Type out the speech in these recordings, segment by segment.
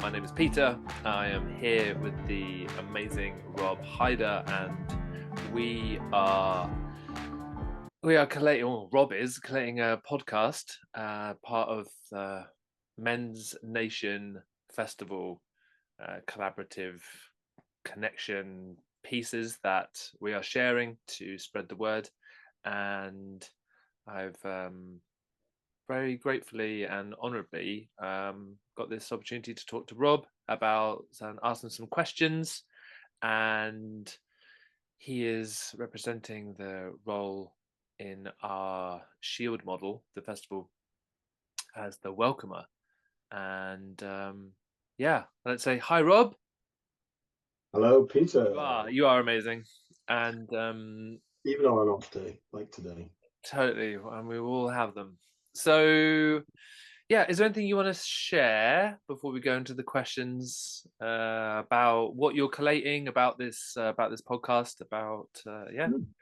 My name is Peter. I am here with the amazing Rob Hyder, and we are collating, or Rob is collating a podcast, part of the Men's Nation Festival collaborative connection pieces that we are sharing to spread the word. And I've very gratefully and honorably got this opportunity to talk to Rob about and ask him some questions. And he is representing the role in our Shield model, the festival, as the welcomer. And let's say hi, Rob. Hello, Peter. You are amazing. And even on an off day like today. Totally, and we will have them. So, yeah, is there anything you want to share before we go into the questions about what you're collating about this podcast, about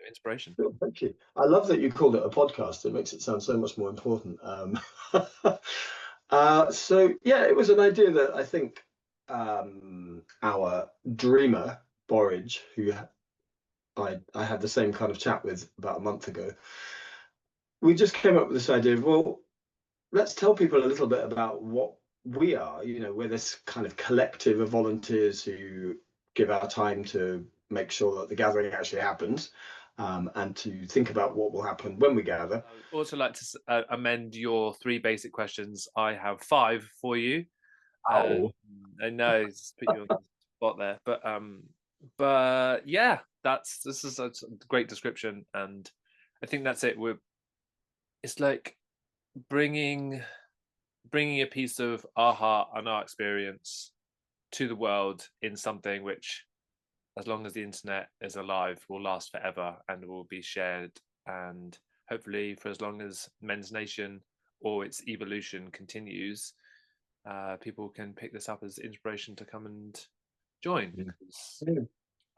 inspiration? Sure, thank you. I love that you called it a podcast. It makes it sound so much more important. So yeah, it was an idea that I think our dreamer Borage, who I had the same kind of chat with about a month ago, we just came up with this idea of, well, let's tell people a little bit about what we are. You know, we're this kind of collective of volunteers who give our time to make sure that the gathering actually happens, and to think about what will happen when we gather. I would also like to amend your 3 basic questions. I have 5 for you. I know, just put you on the spot there, but yeah, this is a great description, and I think that's it. It's like bringing a piece of our heart and our experience to the world in something which, as long as the internet is alive, will last forever and will be shared, and hopefully for as long as Men's Nation or its evolution continues, people can pick this up as inspiration to come and join. Because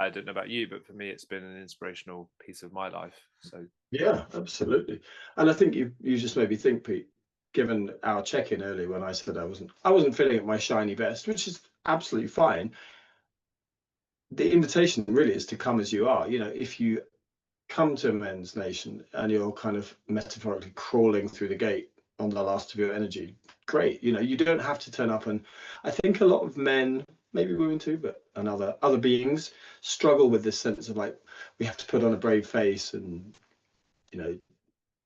I don't know about you, but for me, it's been an inspirational piece of my life. So yeah, absolutely. And I think you just made me think, Pete, given our check-in earlier when I said I wasn't feeling at my shiny best, which is absolutely fine. The invitation really is to come as you are. You know, if you come to a Men's Nation and you're kind of metaphorically crawling through the gate on the last of your energy, great. You know, you don't have to turn up. And I think a lot of men, maybe women too, but and other beings struggle with this sense of like, we have to put on a brave face, and you know,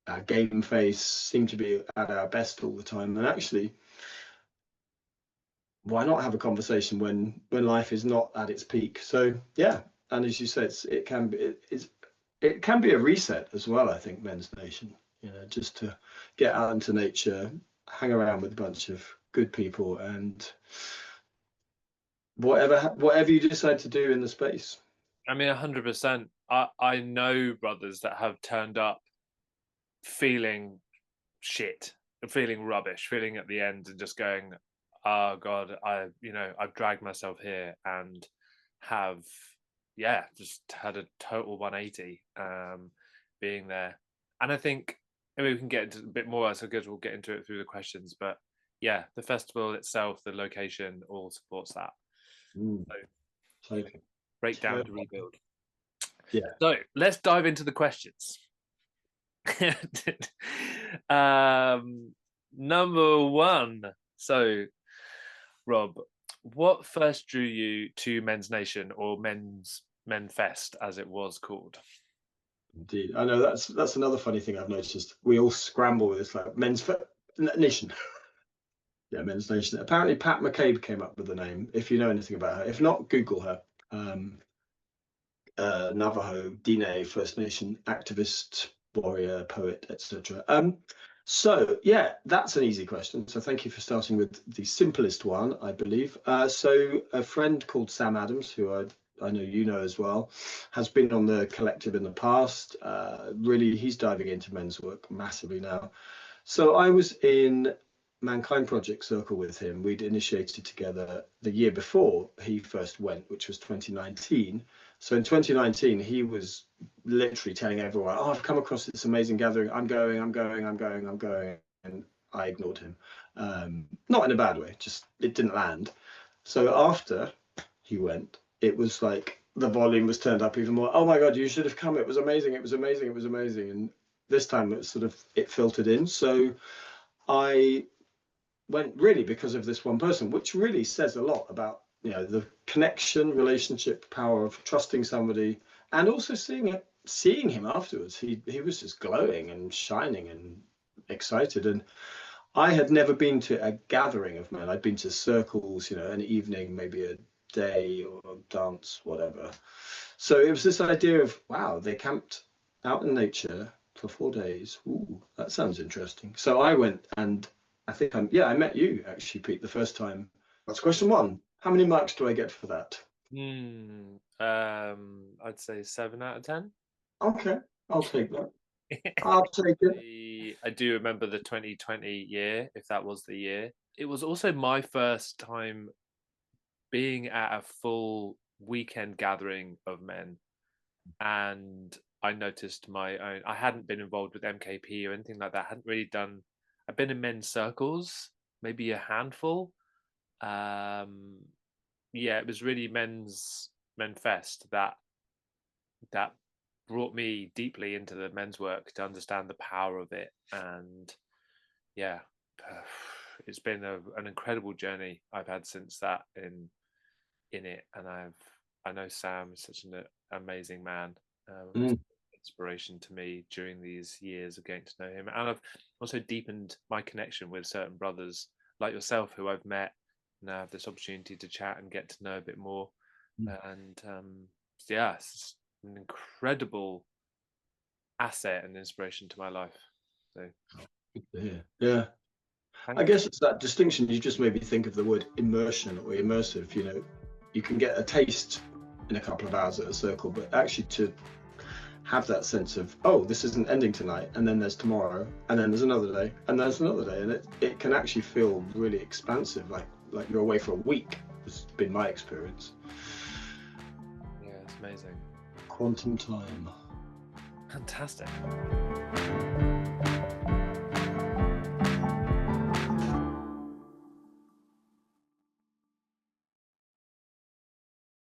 our game face, seem to be at our best all the time. And actually, why not have a conversation when life is not at its peak? So yeah, and as you said, it can be a reset as well. I think Men's Nation, you know, just to get out into nature, hang around with a bunch of good people, and whatever you decide to do in the space. I mean, 100%. I know brothers that have turned up feeling shit, feeling rubbish, feeling at the end and just going, oh God, I've dragged myself here, and have just had a total 180 being there. And I think maybe we can get into a bit more, so good, we'll get into it through the questions, but yeah, the festival itself, the location, all supports that. So break down to rebuild. Yeah. So let's dive into the questions. Number 1. So, Rob, what first drew you to Men's Nation, or Men Fest as it was called? Indeed, I know that's another funny thing I've noticed. We all scramble with this, like Men's Nation. Yeah, Men's Nation. Apparently, Pat McCabe came up with the name. If you know anything about her, if not, Google her. Navajo, Diné, First Nation activist, warrior, poet, etc. So yeah, that's an easy question. So thank you for starting with the simplest one, I believe. So a friend called Sam Adams, who I know you know as well, has been on the collective in the past. Really, he's diving into men's work massively now. So I was in Mankind Project Circle with him. We'd initiated together the year before he first went, which was 2019. So in 2019, he was literally telling everyone, oh, I've come across this amazing gathering. I'm going. And I ignored him. Not in a bad way, just it didn't land. So after he went, it was like the volume was turned up even more. Oh my God, you should have come. It was amazing. It was amazing. It was amazing. And this time it filtered in. So I went really because of this one person, which really says a lot about, the connection, relationship, power of trusting somebody, and also seeing him afterwards. He was just glowing and shining and excited. And I had never been to a gathering of men. I'd been to circles, an evening, maybe a day or a dance, whatever. So it was this idea of, wow, they camped out in nature for 4 days. Ooh, that sounds interesting. So I went, and I think I met you actually, Pete, the first time. That's question one. How many marks do I get for that? I'd say 7 out of 10. Okay, I'll take that. I'll take it. I do remember the 2020 year, if that was the year. It was also my first time being at a full weekend gathering of men, and I noticed my own. I hadn't been involved with MKP or anything like that. I hadn't really done. I've been in men's circles, maybe a handful. Yeah, it was really men fest that brought me deeply into the men's work to understand the power of it. And yeah, it's been an incredible journey I've had since that in it. And I know Sam is such an amazing man. He's Mm. inspiration to me during these years of getting to know him, and I've also deepened my connection with certain brothers like yourself who I've met. Now I have this opportunity to chat and get to know a bit more. And yeah, it's an incredible asset and inspiration to my life. So Yeah. I thank guess it's that distinction. You just made me think of the word immersion or immersive. You can get a taste in a couple of hours at a circle, but actually to have that sense of, oh, this isn't ending tonight, and then there's tomorrow, and then there's another day, and there's another day, and it can actually feel really expansive, like you're away for a week. It's been my experience. Yeah, it's amazing. Quantum time. Fantastic.